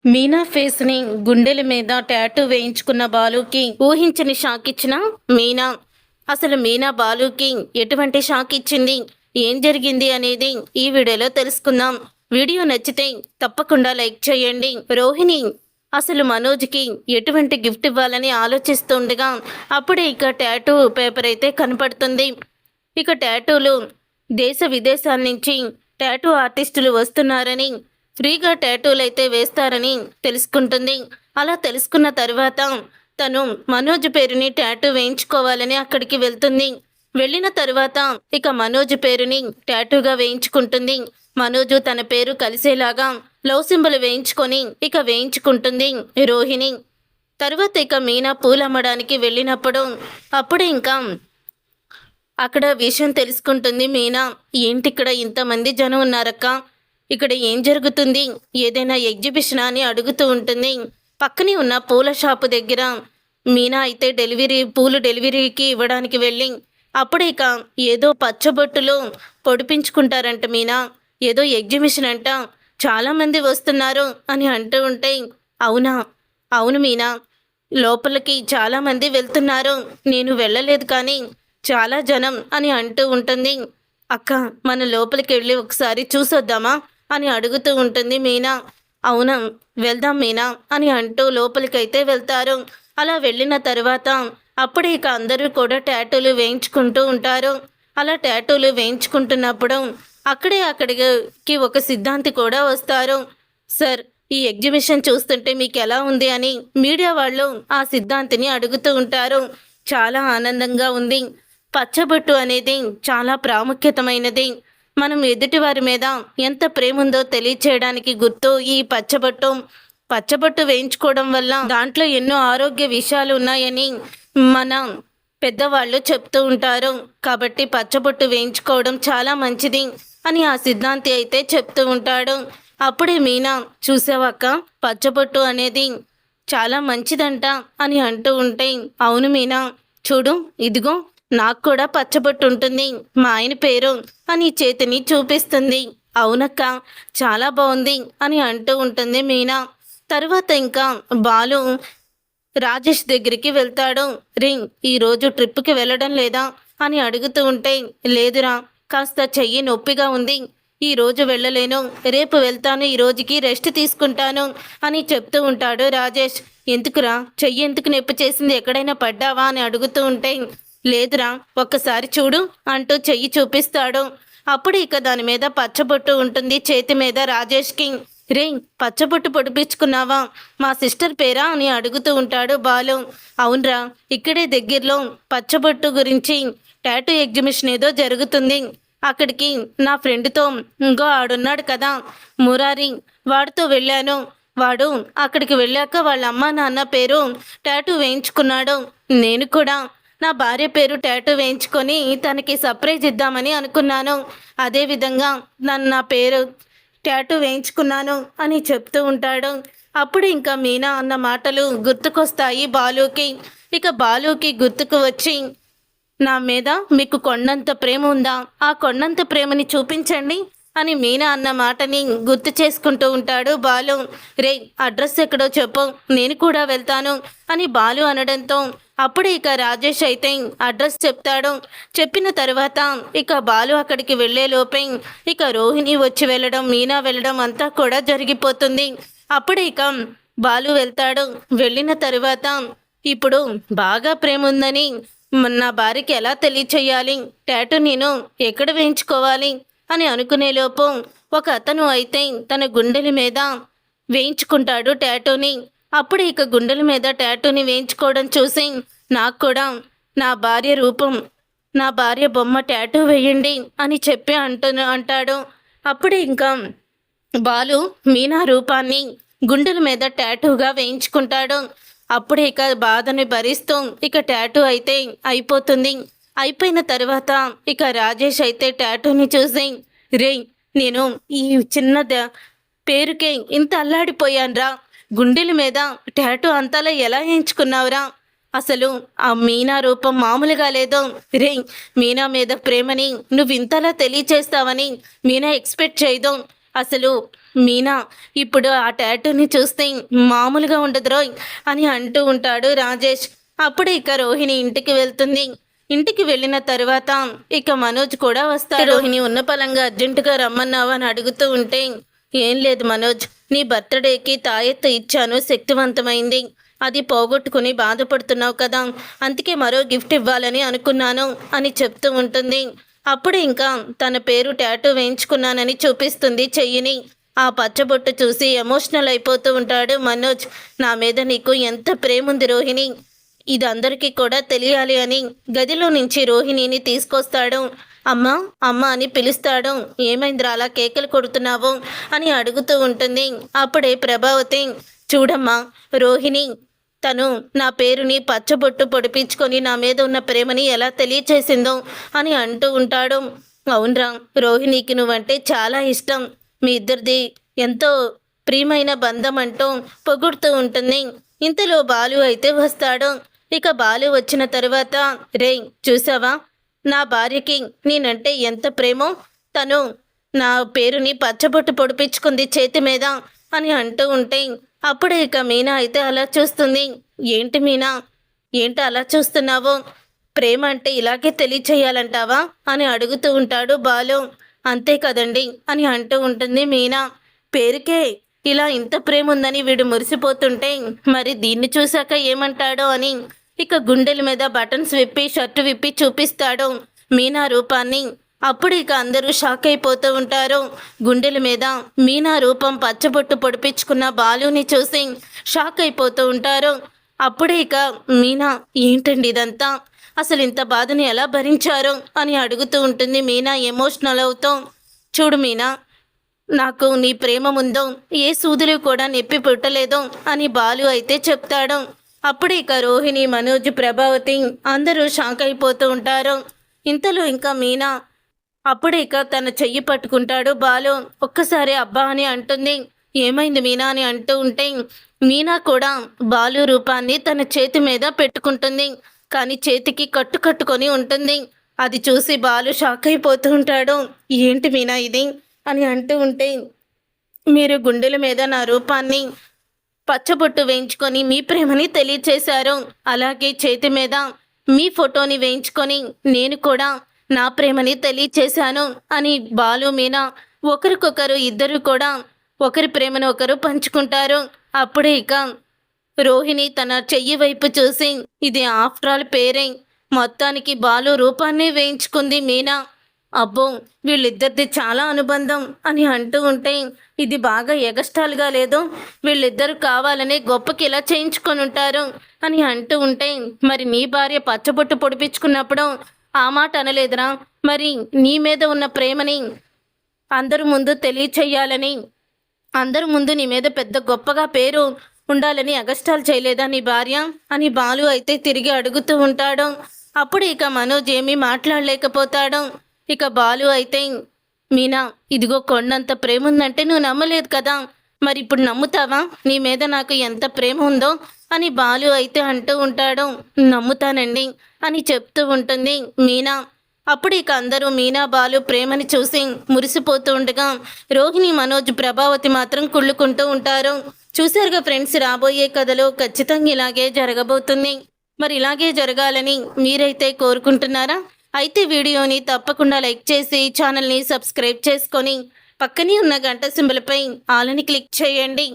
Meena face ని గుండెల మీద టాటూ వేయించుకున్న బాలుకి ఊహించని షాక్ ఇచ్చిన మీనా. అసలు మీనా బాలుకి ఎటువంటి షాక్ ఇచ్చింది, ఏం జరిగింది అనేది ఈ వీడియోలో తెలుసుకుందాం. వీడియో నచ్చితే తప్పకుండా లైక్ చేయండి. రోహిణి అసలు మనోజ్కి ఎటువంటి గిఫ్ట్ ఇవ్వాలని ఆలోచిస్తుండగా అప్పుడే ఇక టాటూ పేపర్ అయితే కనపడుతుంది. ఇక టాటూలు దేశ విదేశాల నుంచి టాటూ ఆర్టిస్టులు వస్తున్నారని, ఫ్రీగా టాటూలు అయితే వేస్తారని తెలుసుకుంటుంది. అలా తెలుసుకున్న తర్వాత తను మనోజ్ పేరుని టాటూ వేయించుకోవాలని అక్కడికి వెళ్తుంది. వెళ్ళిన తర్వాత ఇక మనోజ్ పేరుని టాటూగా వేయించుకుంటుంది. మనోజు తన పేరు కలిసేలాగా లవ్ సింబల్ వేయించుకొని ఇక వేయించుకుంటుంది రోహిణి. తర్వాత ఇక మీనా పూలు అమ్మడానికి వెళ్ళినప్పుడు అప్పుడే ఇంకా అక్కడ విషయం తెలుసుకుంటుంది మీనా. ఏంటి ఇక్కడ ఇంతమంది జనం ఉన్నారక్క, ఇక్కడ ఏం జరుగుతుంది, ఏదైనా ఎగ్జిబిషన్ అని అడుగుతూ ఉంటుంది. పక్కనే ఉన్న పూల షాపు దగ్గర మీనా అయితే పూలు డెలివరీకి ఇవ్వడానికి వెళ్ళి అప్పుడే ఇక ఏదో పచ్చబొట్టులో పొడిపించుకుంటారంట మీనా. ఏదో ఎగ్జిబిషన్ అంట, చాలామంది వస్తున్నారు అని అంటూ ఉంటే, అవునా, అవును మీనా, లోపలికి చాలామంది వెళ్తున్నారు, నేను వెళ్ళలేదు కానీ చాలా జనం అని అంటూ ఉంటుంది. అక్క మన లోపలికి వెళ్ళి ఒకసారి చూసొద్దామా అని అడుగుతూ ఉంటుంది మీనా. అవునా, వెళ్దాం మీనా అని అంటూ లోపలికైతే వెళ్తారు. అలా వెళ్ళిన తర్వాత అప్పుడే ఇక అందరూ కూడా టాటూలు వేయించుకుంటూ ఉంటారు. అలా టాటూలు వేయించుకుంటున్నప్పుడు అక్కడికి ఒక సిద్ధాంతి కూడా వస్తారు. సార్, ఈ ఎగ్జిబిషన్ చూస్తుంటే మీకు ఎలా ఉంది అని మీడియా వాళ్ళు ఆ సిద్ధాంతిని అడుగుతూ ఉంటారు. చాలా ఆనందంగా ఉంది. పచ్చబొట్టు అనేది చాలా ప్రాముఖ్యతమైనది. మనం ఎదుటివారి మీద ఎంత ప్రేమ ఉందో తెలియచేయడానికి గుర్తు ఈ పచ్చబొట్టు వేయించుకోవడం వల్ల దాంట్లో ఎన్నో ఆరోగ్య విషయాలు ఉన్నాయని మన పెద్దవాళ్ళు చెప్తూ ఉంటారు. కాబట్టి పచ్చబొట్టు వేయించుకోవడం చాలా మంచిది అని ఆ సిద్ధాంతి అయితే చెప్తూ ఉంటాడు. అప్పుడే మీనా, చూసావక్క, పచ్చబొట్టు అనేది చాలా మంచిదంట అని అంటూ ఉంటే, అవును మీనా, చూడు, ఇదిగో నాకు కూడా పచ్చబొట్టు ఉంటుంది, మా ఆయన పేరు అని చేతిని చూపిస్తుంది. అవునక్క, చాలా బాగుంది అని అంటూ ఉంటుంది మీనా. తర్వాత ఇంకా బాలు రాజేష్ దగ్గరికి వెళ్తాడు. రింగ్, ఈరోజు ట్రిప్కి వెళ్ళడం లేదా అని అడుగుతూ ఉంటే, లేదురా, కాస్త చెయ్యి నొప్పిగా ఉంది, ఈరోజు వెళ్ళలేను, రేపు వెళ్తాను, ఈ రోజుకి రెస్ట్ తీసుకుంటాను అని చెప్తూ ఉంటాడు రాజేష్. ఎందుకురా, చెయ్యి ఎందుకు నొప్పి చేసింది, ఎక్కడైనా పడ్డావా అని అడుగుతూ ఉంటే, లేదురా, ఒక్కసారి చూడు అంటూ చెయ్యి చూపిస్తాడు. అప్పుడు ఇక దాని మీద పచ్చబొట్టు ఉంటుంది చేతి మీద రాజేష్కి. రే, పచ్చబొట్టు పొడిపించుకున్నావా, మా సిస్టర్ పేరా అని అడుగుతూ ఉంటాడు బాలు. అవునరా, ఇక్కడే దగ్గరలో పచ్చబొట్టు గురించి టాటూ ఎగ్జిబిషన్ ఏదో జరుగుతుంది, అక్కడికి నా ఫ్రెండ్తో, ఇంకో ఆడున్నాడు కదా మురారి, వాడితో వెళ్ళాను. వాడు అక్కడికి వెళ్ళాక వాళ్ళ అమ్మ నాన్న పేరు టాటూ వేయించుకున్నాడు. నేను కూడా నా భార్య పేరు టాటూ వేయించుకొని తనకి సర్ప్రైజ్ ఇద్దామని అనుకున్నాను. అదేవిధంగా నా పేరు టాటూ వేయించుకున్నాను అని చెప్తూ ఉంటాడు. అప్పుడు ఇంకా మీనా అన్న మాటలు గుర్తుకొస్తాయి బాలుకి. ఇక బాలుకి గుర్తుకు వచ్చి, నా మీద మీకు కొండంత ప్రేమ ఉందా, ఆ కొండంత ప్రేమని చూపించండి అని మీనా అన్న మాటని గుర్తు చేసుకుంటూ ఉంటాడు బాలు. రే, అడ్రస్ ఎక్కడో చెప్పు, నేను కూడా వెళ్తాను అని బాలు అనడంతో అప్పుడే ఇక రాజేష్ అయితే అడ్రస్ చెప్తాడు. చెప్పిన తర్వాత ఇక బాలు అక్కడికి వెళ్ళే లోపే ఇక రోహిణి వచ్చి వెళ్ళడం, మీనా వెళ్ళడం అంతా కూడా జరిగిపోతుంది. అప్పుడే ఇక బాలు వెళ్తాడు. వెళ్ళిన తర్వాత ఇప్పుడు బాగా ప్రేమ ఉందని నా భార్యకి ఎలా తెలియచేయాలి, టాటూ నేను ఎక్కడ వేయించుకోవాలి అని అనుకునేలోపు ఒక అతను అయితే తన గుండెల మీద వేయించుకుంటాడు టాటూని. అప్పుడు ఇక గుండెల మీద టాటూని వేయించుకోవడం చూసి, నాకు కూడా నా భార్య బొమ్మ టాటూ వేయండి అని చెప్పి అంటాడు. అప్పుడే ఇంకా బాలు మీనా రూపాన్ని గుండెల మీద టాటూగా వేయించుకుంటాడు. అప్పుడే ఇక బాధని భరిస్తూ ఇక టాటూ అయితే అయిపోతుంది. అయిపోయిన తర్వాత ఇక రాజేష్ అయితే టాటూని చూసి, రే, నేను ఈ చిన్న పేరుకే ఇంత అల్లాడిపోయాన్రా, గుండెల మీద టాటూ అంతలా ఎలా వేయించుకున్నావురా, అసలు ఆ మీనా రూపం మామూలుగా లేదో, రే, మీనా మీద ప్రేమని నువ్వు ఇంతలా తెలియచేస్తావని మీనా ఎక్స్పెక్ట్ చేయదు, అసలు మీనా ఇప్పుడు ఆ టాటూని చూస్తే మామూలుగా ఉండదు రోయ్ అని అంటూ ఉంటాడు రాజేష్. అప్పుడు ఇక రోహిణి ఇంటికి వెళ్తుంది. ఇంటికి వెళ్ళిన తరువాత ఇక మనోజ్ కూడా వస్తాడు. రోహిణి ఉన్న పలంగా అర్జెంటుగా రమ్మన్నావు అని అడుగుతూ ఉంటే, ఏం లేదు మనోజ్, నీ బర్త్డేకి తాయెత్తు ఇచ్చాను, శక్తివంతమైంది, అది పోగొట్టుకుని బాధపడుతున్నావు కదా, అందుకే మరో గిఫ్ట్ ఇవ్వాలని అనుకున్నాను అని చెప్తూ ఉంటుంది. అప్పుడు ఇంకా తన పేరు టాటూ వేయించుకున్నానని చూపిస్తుంది చెయ్యిని. ఆ పచ్చబొట్టు చూసి ఎమోషనల్ అయిపోతూ ఉంటాడు మనోజ్. నా మీద నీకు ఎంత ప్రేమ ఉంది రోహిణి, ఇది అందరికీ కూడా తెలియాలి అని గదిలో నుంచి రోహిణిని తీసుకొస్తాడు. అమ్మా అమ్మ అని పిలుస్తాడు. ఏమైందిరా అలా కేకలు కొడుతున్నావు అని అడుగుతూ ఉంటుంది. అప్పుడే ప్రభావతి, చూడమ్మా రోహిణి తను నా పేరుని పచ్చబొట్టు పొడిపించుకొని నా మీద ఉన్న ప్రేమని ఎలా తెలియచేసిందో అని అంటూ ఉంటాడు. అవునరా, రోహిణికి నువ్వంటే చాలా ఇష్టం, మీ ఇద్దరిది ఎంతో ప్రియమైన బంధం అంటూ పొగుడుతూ ఉంటుంది. ఇంతలో బాలు అయితే వస్తాడు. ఇక బాలు వచ్చిన తరువాత, రే చూసావా నా భార్యకి నేనంటే ఎంత ప్రేమో, తను నా పేరుని పచ్చబొట్టు పొడిపించుకుంది చేతి మీద అని అంటూ ఉంటే, అప్పుడే ఇక మీనా అయితే అలా చూస్తుంది. ఏంటి మీనా, ఏంటి అలా చూస్తున్నావు, ప్రేమ అంటే ఇలాగే తెలియచేయాలంటావా అని అడుగుతూ ఉంటాడు బాలు. అంతే కదండి అని అంటూ ఉంటుంది మీనా. పేరుకే ఇలా ఇంత ప్రేమ ఉందని వీడు మురిసిపోతుంటే మరి దీన్ని చూశాక ఏమంటాడో అని ఇక గుండెల మీద బటన్స్ విప్పి షర్టు విప్పి చూపిస్తాడు మీనా రూపాన్ని. అప్పుడు ఇక అందరూ షాక్ అయిపోతూ ఉంటారు. గుండెల మీద మీనా రూపం పచ్చబొట్టు పొడిపించుకున్న బాలుని చూసి షాక్ అయిపోతూ ఉంటారు. అప్పుడే ఇక మీనా, ఏంటండి ఇదంతా, అసలు ఇంత బాధని ఎలా భరించారు అని అడుగుతూ ఉంటుంది మీనా ఎమోషనల్ అవుతూ. చూడు మీనా, నాకు నీ ప్రేమ ముందో ఏ సూదులు కూడా నొప్పి పుట్టలేదు అని బాలు అయితే చెప్తాడు. అప్పుడు ఇక రోహిణి, మనోజ్, ప్రభావతి అందరూ షాక్ అయిపోతూ ఉంటారు. ఇంతలో ఇంకా మీనా అప్పుడు ఇక తన చెయ్యి పట్టుకుంటాడు బాలు. ఒక్కసారి అబ్బా అని అంటుంది. ఏమైంది మీనా అని అంటూ ఉంటే మీనా కూడా బాలు రూపాన్ని తన చేతి మీద పెట్టుకుంటుంది. కానీ చేతికి కట్టుకొని ఉంటుంది. అది చూసి బాలు షాక్ అయిపోతూ ఉంటాడు. ఏంటి మీనా ఇది అని అంటూ ఉంటే, మీరు గుండెల మీద నా రూపాన్ని పచ్చబొట్టు వేయించుకొని మీ ప్రేమని తెలియచేశారు, అలాగే చేతి మీద మీ ఫోటోని వేయించుకొని నేను కూడా నా ప్రేమని తెలియచేశాను అని బాలు మీనా ఒకరికొకరు ఇద్దరు కూడా ఒకరి ప్రేమను ఒకరు పంచుకుంటారు. అప్పుడే ఇక రోహిణి తన చెయ్యి వైపు చూసి, ఇది ఆఫ్టర్ ఆల్ పేరే, మొత్తానికి బాలు రూపాన్ని వేయించుకుంది మీనా, అబ్బో వీళ్ళిద్దరిది చాలా అనుబంధం అని అంటూ ఉంటే, ఇది బాగా ఎగస్టాల్గా లేదు, వీళ్ళిద్దరు కావాలని గొప్పకి ఇలా చేయించుకొని ఉంటారు అని అంటూ ఉంటే, మరి నీ భార్య పచ్చబొట్టు పొడిపించుకున్నప్పుడు ఆ మాట అనలేదురా, మరి నీ మీద ఉన్న ప్రేమని అందరి ముందు తెలియచేయాలని, అందరి ముందు నీ మీద పెద్ద గొప్పగా పేరు ఉండాలని అగస్టాలు చేయలేదా నీ భార్య అని బాలు అయితే తిరిగి అడుగుతూ ఉంటాడు. అప్పుడు ఇక మనోజ్ ఏమీ మాట్లాడలేకపోతాడు. ఇక బాలు అయితే, మీనా ఇదిగో కొండంత ప్రేమ ఉందంటే నువ్వు నమ్మలేదు కదా, మరి ఇప్పుడు నమ్ముతావా నీ మీద నాకు ఎంత ప్రేమ ఉందో అని బాలు అయితే అంటూ ఉంటాడు. నమ్ముతానండి అని చెప్తూ ఉంటుంది మీనా. అప్పుడు ఇక అందరూ మీనా బాలు ప్రేమని చూసి మురిసిపోతూ ఉండగా రోహిణి, మనోజ్, ప్రభావతి మాత్రం కుళ్ళుకుంటూ ఉంటారు. చూసారుగా ఫ్రెండ్స్, రాబోయే కథలో ఖచ్చితంగా ఇలాగే జరగబోతుంది. మరి ఇలాగే జరగాలని మీరైతే కోరుకుంటున్నారా? అయితే వీడియోని తప్పకుండా లైక్ చేసి ఛానల్ని సబ్స్క్రైబ్ చేసుకొని పక్కనే ఉన్న గంట సింబల్పై ఆల్ అని క్లిక్ చేయండి.